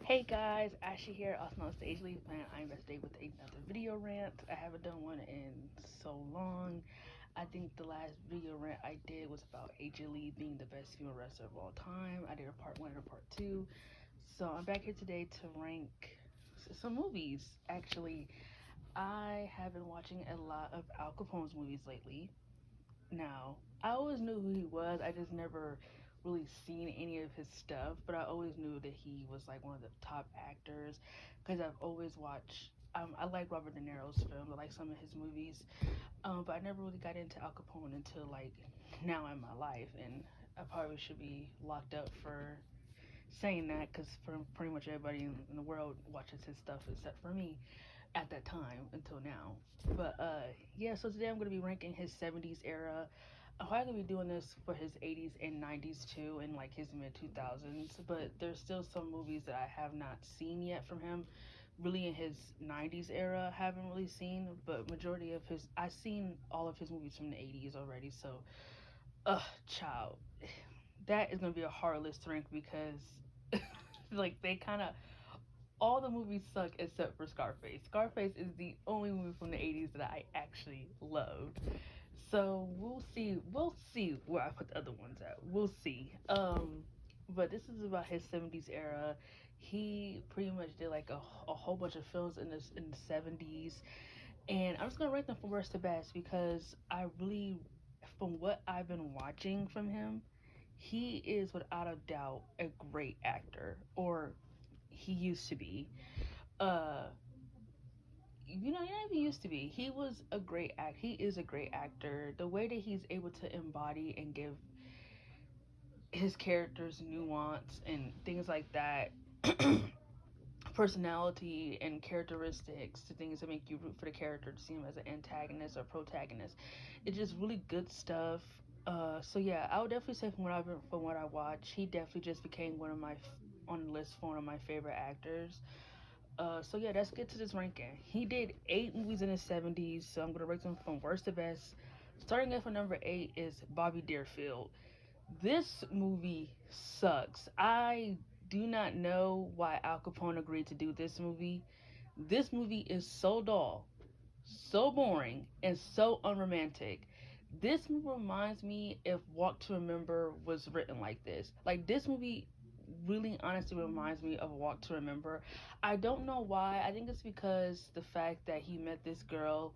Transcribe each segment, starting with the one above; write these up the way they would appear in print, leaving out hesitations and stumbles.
Hey guys, Ashley here, also known as the Age Leaf Man. I'm back today with another video rant. I haven't done one in so long. I think the last video rant I did was about AJ Lee being the best female wrestler of all time. I did a part one and a part two. So I'm back here today to rank some movies. Actually, I have been watching a lot of Al Capone's movies lately. Now, I always knew who he was. I just never really seen any of his stuff, but I always knew that he was like one of the top actors because I've always watched. I like Robert De Niro's films. I like some of his movies, but I never really got into Al Capone until like now in my life, and I probably should be locked up for saying that because pretty much everybody in the world watches his stuff except for me at that time until now. But yeah, so today I'm gonna be ranking his 70s era. I'm probably gonna be doing this for his 80s and 90s too, and like his mid 2000s. But there's still some movies that I have not seen yet from him. Really, in his 90s era, I haven't really seen. But majority of his, I've seen all of his movies from the 80s already. So, child, that is gonna be a hard list to rank because like they kind of all the movies suck except for Scarface. Scarface is the only movie from the 80s that I actually loved. So we'll see. We'll see where I put the other ones at. We'll see. But this is about his 70s era. He pretty much did like a whole bunch of films in the 70s, and I'm just gonna rank them from worst to best because I really, from what I've been watching from him, he is without a doubt a great actor, or he used to be. uh not even used to be. He was a great act. He is a great actor. The way that he's able to embody and give his characters nuance and things like that, personality and characteristics to things that make you root for the character to see him as an antagonist or protagonist. It's just really good stuff. So yeah, I would definitely say from what I watched, he definitely just became one of my on the list for one of my favorite actors. So yeah, let's get to this ranking. He did 8 movies in the 70s, so I'm gonna rank them from worst to best. Starting at for number 8 is Bobby Deerfield. This movie sucks. I do not know why Al Capone agreed to do this movie. This movie is so dull, so boring, and so unromantic. This movie reminds me if Walk to Remember was written like this. Like this movie really honestly reminds me of Walk to Remember. I don't know why. I think it's because the fact that he met this girl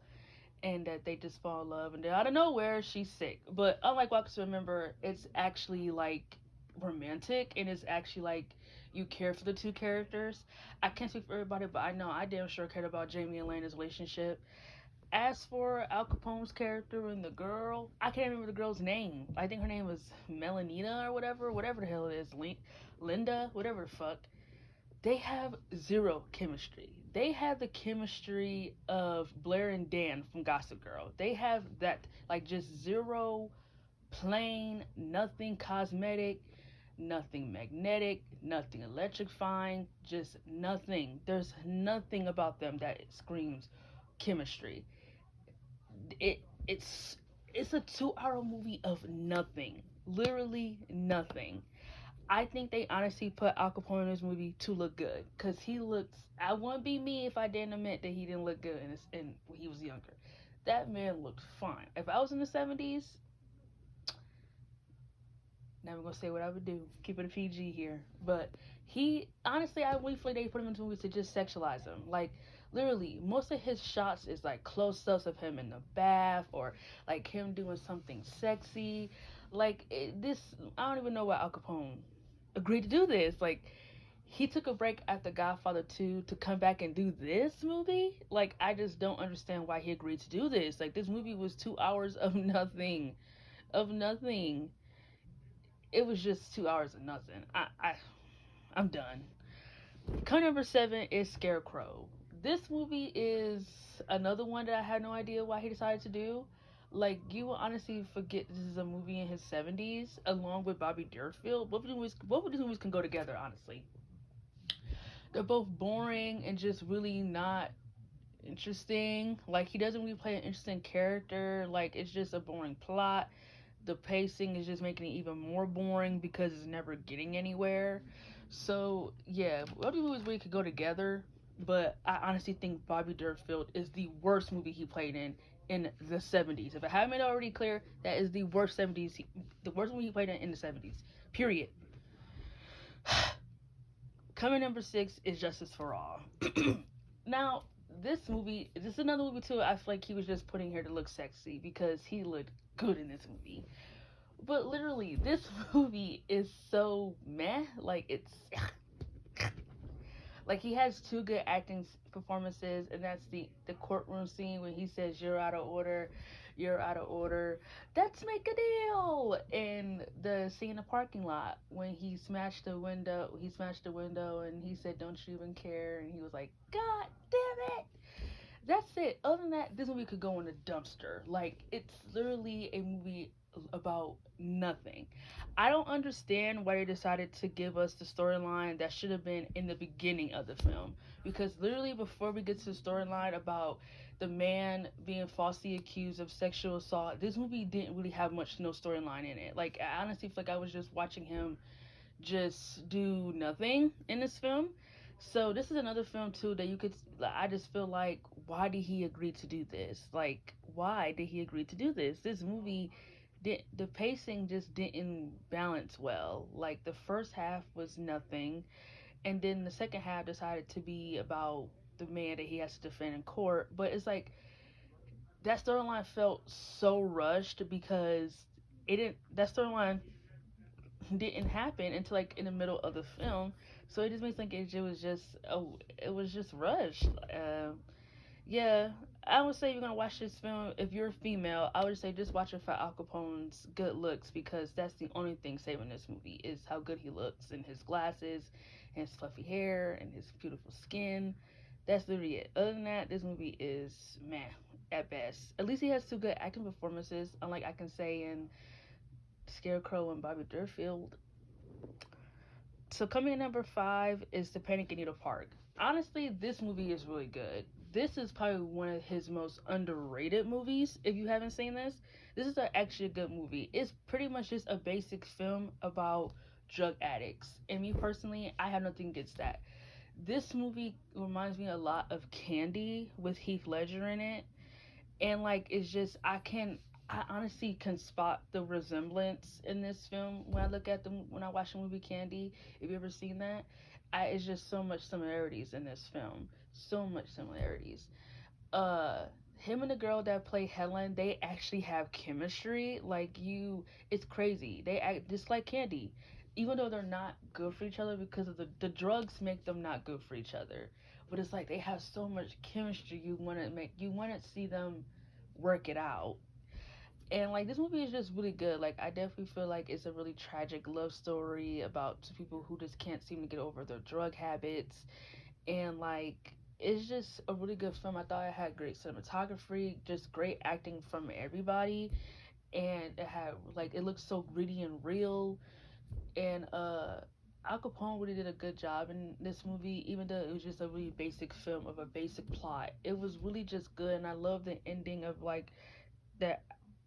and that they just fall in love and then out of nowhere she's sick. But unlike Walk to Remember, it's actually like romantic and it's actually like you care for the two characters. I can't speak for everybody, but I know I damn sure cared about Jamie and Lena's relationship. As for Al Capone's character and the girl, I can't remember the girl's name. I think her name was Melanina or whatever the hell it is, Linda, whatever the fuck. They have zero chemistry. They have the chemistry of Blair and Dan from Gossip Girl. They have that, like, just zero, plain, nothing cosmetic, nothing magnetic, nothing electrifying, just nothing. There's nothing about them that screams chemistry. It's a 2 hour movie of nothing, literally nothing. I think they honestly put Al Capone in this movie to look good because he looks. I wouldn't be me if I didn't admit that he didn't look good in when he was younger. That man looked fine. If I was in the 70s, never gonna say what I would do. Keep it a PG here, but he honestly, I really feel like they put him into movies to just sexualize him. Like literally, most of his shots is like close ups of him in the bath or like him doing something sexy. This, I don't even know why Al Capone agreed to do this. Like he took a break after Godfather 2 to come back and do this movie. Like I just don't understand why he agreed to do this. Like this movie was 2 hours of nothing, of nothing. It was just 2 hours of nothing. I'm done. Cut number 7 is Scarecrow. This movie is another one that I had no idea why he decided to do. Like you will honestly forget this is a movie in his 70s, along with Bobby Deerfield. Both of these movies can go together. Honestly, they're both boring and just really not interesting. Like he doesn't really play an interesting character. Like it's just a boring plot. The pacing is just making it even more boring because it's never getting anywhere. So yeah, all these movies really could go together, but I honestly think Bobby Durfield is the worst movie he played in the 70s. If I haven't made it already clear, that is the worst 70s, the worst movie he played in the 70s. Period. Coming number six is Justice for All. Now, this is another movie too. I feel like he was just putting here to look sexy because he looked good in this movie. But literally, this movie is so meh. Like it's like he has two good acting performances, and that's the courtroom scene when he says "You're out of order, you're out of order. Let's make a deal." And the scene in the parking lot when he smashed the window, and he said, "Don't you even care?" And he was like, "God damn it." That's it. Other than that, this movie could go in a dumpster. Like, it's literally a movie about nothing. I don't understand why they decided to give us the storyline that should have been in the beginning of the film. Because literally, before we get to the storyline about the man being falsely accused of sexual assault, this movie didn't really have much no storyline in it. Like, I honestly feel like I was just watching him just do nothing in this film. So this is another film too that you could. I just feel like, why did he agree to do this? Like, why did he agree to do this? This movie did the pacing just didn't balance well. Like the first half was nothing, and then the second half decided to be about the man that he has to defend in court. But it's like that storyline felt so rushed because it didn't. That storyline didn't happen until like in the middle of the film. So it just makes like it was just rushed. Yeah, I would say you're gonna watch this film. If you're a female, I would say just watch it for Al Capone's good looks because that's the only thing saving this movie is how good he looks and his glasses, and his fluffy hair, and his beautiful skin. That's literally it. Other than that, this movie is meh at best. At least he has two good acting performances, unlike I can say in Scarecrow and Bobby Durfield. So coming in number five is The Panic at Needle Park. Honestly, this movie is really good. This is probably one of his most underrated movies. If you haven't seen this, this is actually a good movie. It's pretty much just a basic film about drug addicts. And me personally, I have nothing against that. This movie reminds me a lot of Candy with Heath Ledger in it, and like it's just I honestly can spot the resemblance in this film when I look at them when I watch the movie Candy. If you ever seen that, it's just so much similarities in this film, so much similarities. uh Him and the girl that play Helen, they actually have chemistry. It's crazy. They act just like Candy, even though they're not good for each other because of the drugs make them not good for each other. But it's like they have so much chemistry. You want to see them work it out. And like this movie is just really good. Like I definitely feel like it's a really tragic love story about two people who just can't seem to get over their drug habits, and like it's just a really good film. I thought it had great cinematography, just great acting from everybody, and it had like it looked so gritty and real. And Al Capone really did a good job in this movie, even though it was just a really basic film of a basic plot. It was really just good, and I love the ending of like that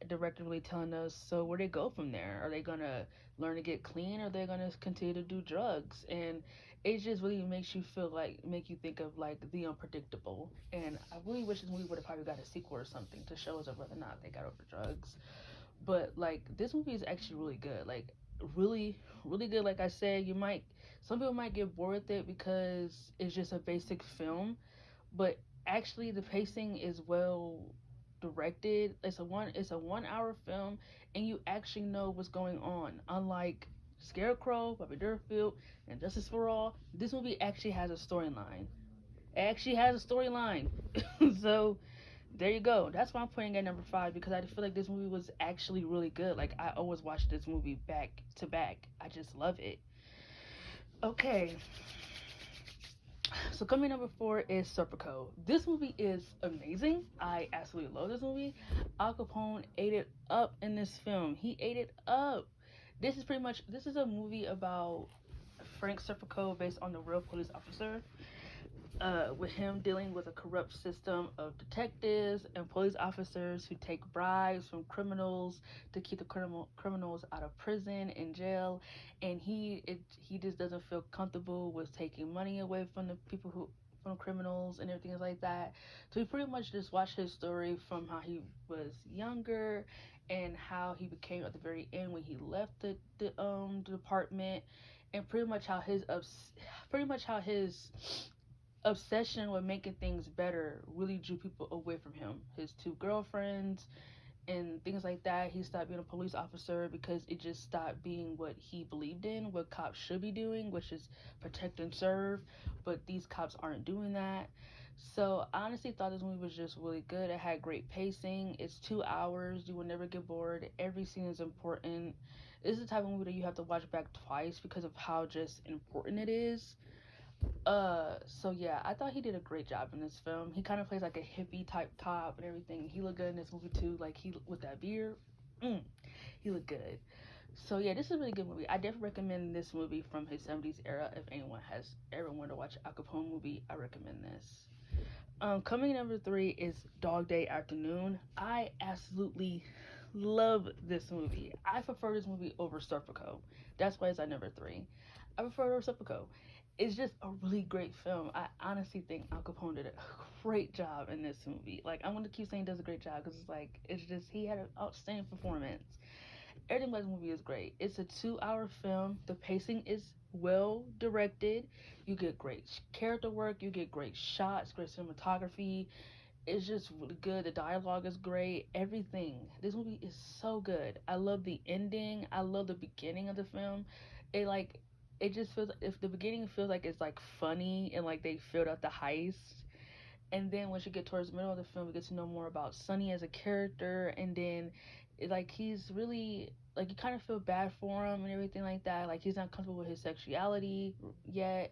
director really telling us, so where they go from there. Are they gonna learn to get clean, or are they gonna continue to do drugs? And it just really makes you feel like make you think of like the unpredictable. And I really wish this movie would have probably got a sequel or something to show us whether or not they got over drugs. But like this movie is actually really good. Like really, really good. Like I said, you might some people might get bored with it because it's just a basic film, but actually the pacing is well directed. It's a 1 hour film, and you actually know what's going on. Unlike Scarecrow, Bobby Durfield, and Justice for All, this movie actually has a storyline. It actually has a storyline. So there you go. That's why I'm putting at number five because I feel like this movie was actually really good. Like I always watch this movie back to back. I just love it. Okay, so coming number four is Serpico. This movie is amazing. I absolutely love this movie. Al Capone ate it up in this film. He ate it up. This is a movie about Frank Serpico based on the real police officer. with him dealing with a corrupt system of detectives and police officers who take bribes from criminals to keep the criminals out of prison and jail, and he just doesn't feel comfortable with taking money away from the people who from criminals and everything like that. So we pretty much just watched his story from how he was younger and how he became at the very end when he left the department, and pretty much how his obsession with making things better really drew people away from him. His two girlfriends and things like that. He stopped being a police officer because it just stopped being what he believed in, what cops should be doing, which is protect and serve. But these cops aren't doing that. So I honestly thought this movie was just really good. It had great pacing. It's 2 hours. You will never get bored. Every scene is important. This is the type of movie that you have to watch back twice because of how just important it is. So yeah, I thought he did a great job in this film. He kind of plays like a hippie type cop and everything. He looked good in this movie too. Like he with that beard, mm, he looked good. So yeah, this is a really good movie. I definitely recommend this movie from his 70s era. If anyone has ever wanted to watch Al Capone movie, I recommend this. Coming number three is Dog Day Afternoon. I absolutely love this movie. I prefer this movie over Serpico. That's why it's at number three. I prefer it over Serpico. It's just a really great film. I honestly think Al Capone did a great job in this movie. Like I'm gonna keep saying he does a great job because it's just he had an outstanding performance. Everything about this movie is great. It's a 2 hour film. The pacing is well directed. You get great character work. You get great shots, great cinematography. It's just really good. The dialogue is great. Everything. This movie is so good. I love the ending. I love the beginning of the film. It like it just feels if the beginning feels like it's like funny and like they filled out the heist, and then once you get towards the middle of the film, you get to know more about Sonny as a character, and then like he's really like you kind of feel bad for him and everything like that. Like he's not comfortable with his sexuality yet.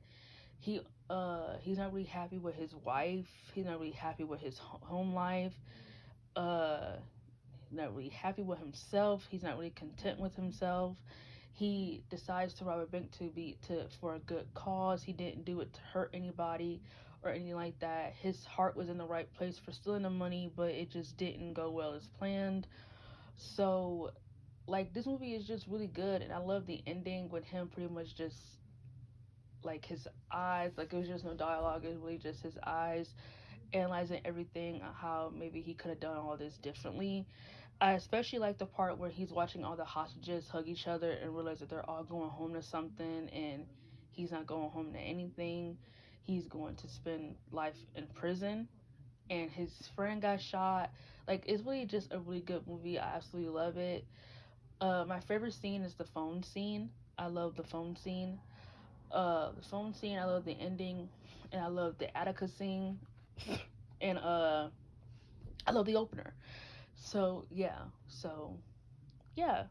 He's not really happy with his wife. He's not really happy with his home life. Uh, not really happy with himself. He's not really content with himself. He decides to rob a bank to for a good cause. He didn't do it to hurt anybody or anything like that. His heart was in the right place for stealing the money, but it just didn't go well as planned. So, like this movie is just really good, and I love the ending with him pretty much just like his eyes, like it was just no dialogue. It was really just his eyes analyzing everything, how maybe he could have done all this differently. I especially like the part where he's watching all the hostages hug each other and realize that they're all going home to something, and he's not going home to anything. He's going to spend life in prison, and his friend got shot. Like it's really just a really good movie. I absolutely love it. My favorite scene is the phone scene. I love the phone scene. The phone scene. I love the ending, and I love the Attica scene, and I love the opener. So yeah, so yeah.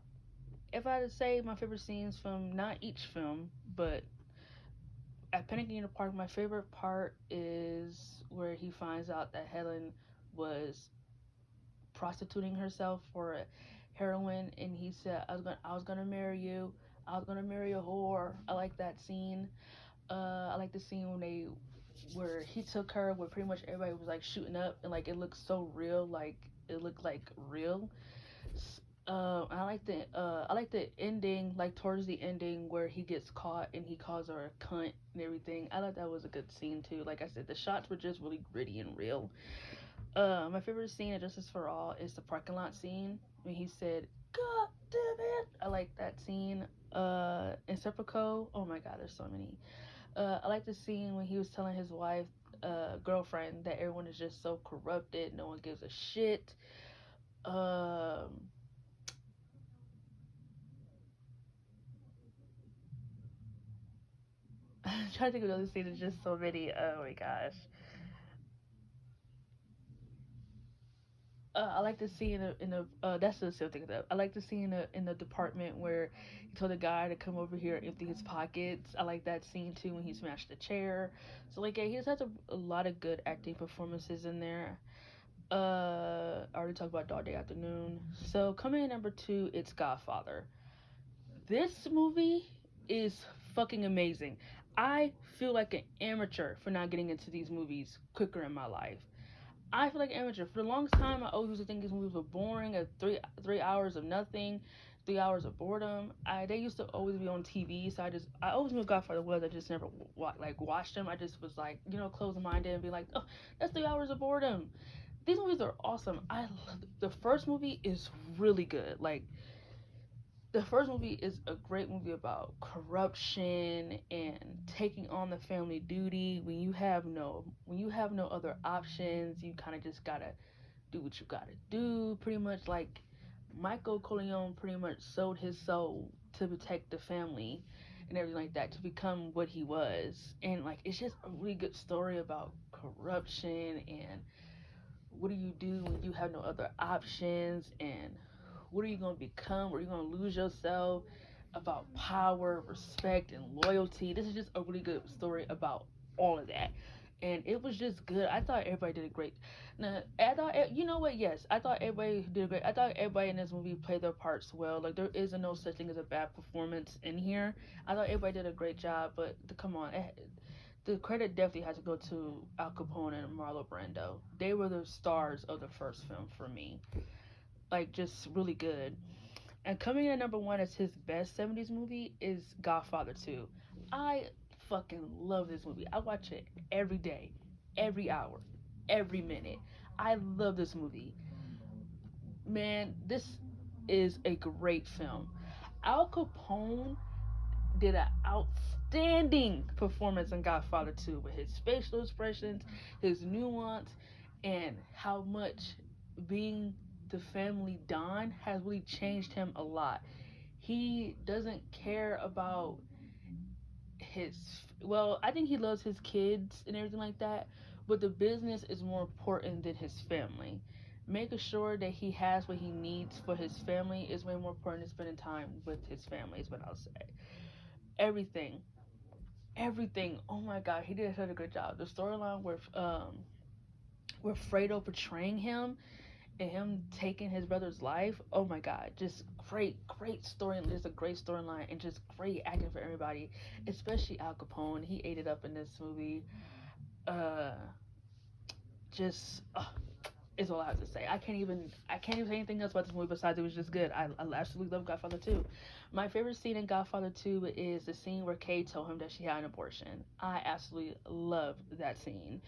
If I had to say my favorite scenes from not each film, but at Panic in the Park, my favorite part is where he finds out that Helen was prostituting herself for heroin, and he said, I was gonna marry you. I was gonna marry a whore." I like that scene. I like the scene where he took her, where pretty much everybody was like shooting up, and like it looked so real, like it looked like real. I like the ending, like towards the ending where he gets caught and he calls her a cunt and everything. I thought that was a good scene too. Like I said, the shots were just really gritty and real. My favorite scene of Justice for All is the parking lot scene when he said, "God damn it!" I like that scene. In Serpico, oh my God, there's so many. I like the scene when he was telling his wife, girlfriend, that everyone is just so corrupted, no one gives a shit. Um, I'm trying to think of another scene. There's just so many. Oh my gosh. I like to see in the that's the same thing though. I like to see in the department where he told the guy to come over here and empty his pockets. I like that scene too when he smashed the chair. So like yeah, he just has a lot of good acting performances in there. I already talked about Dog Day Afternoon. So coming in number two, it's Godfather. This movie is fucking amazing. I feel like an amateur for not getting into these movies quicker in my life. I feel like an amateur. For the longest time, I always used to think these movies were boring. At 3 hours of nothing, 3 hours of boredom. They used to always be on TV, so I always knew what Godfather was. I just never watched them. I just was like, closing minded and be like, oh, that's 3 hours of boredom. These movies are awesome. The first movie is really good. Like, the first movie is a great movie about corruption and taking on the family duty when you have no other options. You kind of just gotta do what you gotta do. Pretty much like Michael Corleone pretty much sold his soul to protect the family and everything like that to become what he was. And like it's just a really good story about corruption and what do you do when you have no other options, and what are you going to become? Are you going to lose yourself? About power, respect, and loyalty. This is just a really good story about all of that. And it was just good. I thought everybody did a great. Now, I thought, you know what? Yes, I thought everybody did a great. I thought everybody in this movie played their parts well. Like there is no such thing as a bad performance in here. I thought everybody did a great job. But come on, the credit definitely has to go to Al Capone and Marlon Brando. They were the stars of the first film for me. Like, just really good. And coming in at number one as his best 70s movie is Godfather 2. I fucking love this movie. I watch it every day, every hour, every minute. I love this movie. Man, this is a great film. Al Capone did an outstanding performance in Godfather 2 with his facial expressions, his nuance, and how much being the family Don has really changed him a lot. He doesn't care about his, well, I think he loves his kids and everything like that, but the business is more important than his family. Making sure that he has what he needs for his family is way more important than spending time with his family, is what I'll say. Everything everything. Oh my god, he did such a good job. The storyline with Fredo portraying him and him taking his brother's life. Oh my god, just great story. Just a great storyline and just great acting for everybody, especially Al Capone. He ate it up in this movie. Uh, just is all I have to say. I can't even say anything else about this movie besides it was just good. I absolutely love Godfather 2. My favorite scene in Godfather 2 is the scene where Kay told him that she had an abortion. I absolutely love that scene.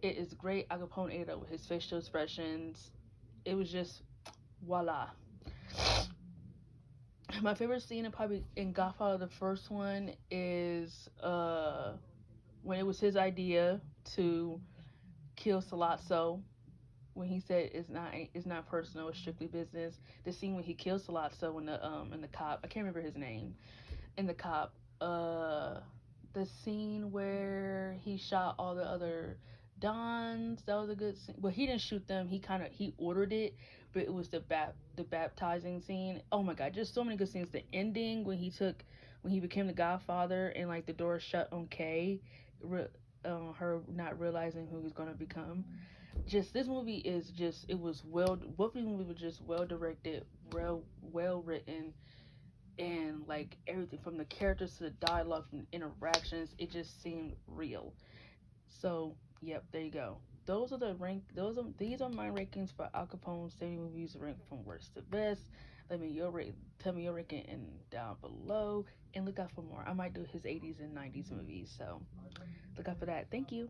It is great. Al Capone ate it up with his facial expressions. It was just voila. My favorite scene in probably in Godfather the first one is when it was his idea to kill Salazzo, when he said it's not personal, it's strictly business. The scene when he kills Salazzo in the cop, I can't remember his name, in the cop. The scene where he shot all the other dons, that was a good scene. Well, he didn't shoot them. He ordered it, but it was the baptizing scene. Oh my god, just so many good scenes. The ending when he became the Godfather and like the door shut on Kay, her not realizing who he's gonna become. Just this movie is just it was well both these movies were just well directed, well written, and like everything from the characters to the dialogue from the interactions, it just seemed real. So yep, there you go. These are my rankings for Al Capone's 70 movies ranked from worst to best. Tell me your ranking in down below, and look out for more. I might do his 80s and 90s movies, so look out for that. Thank you.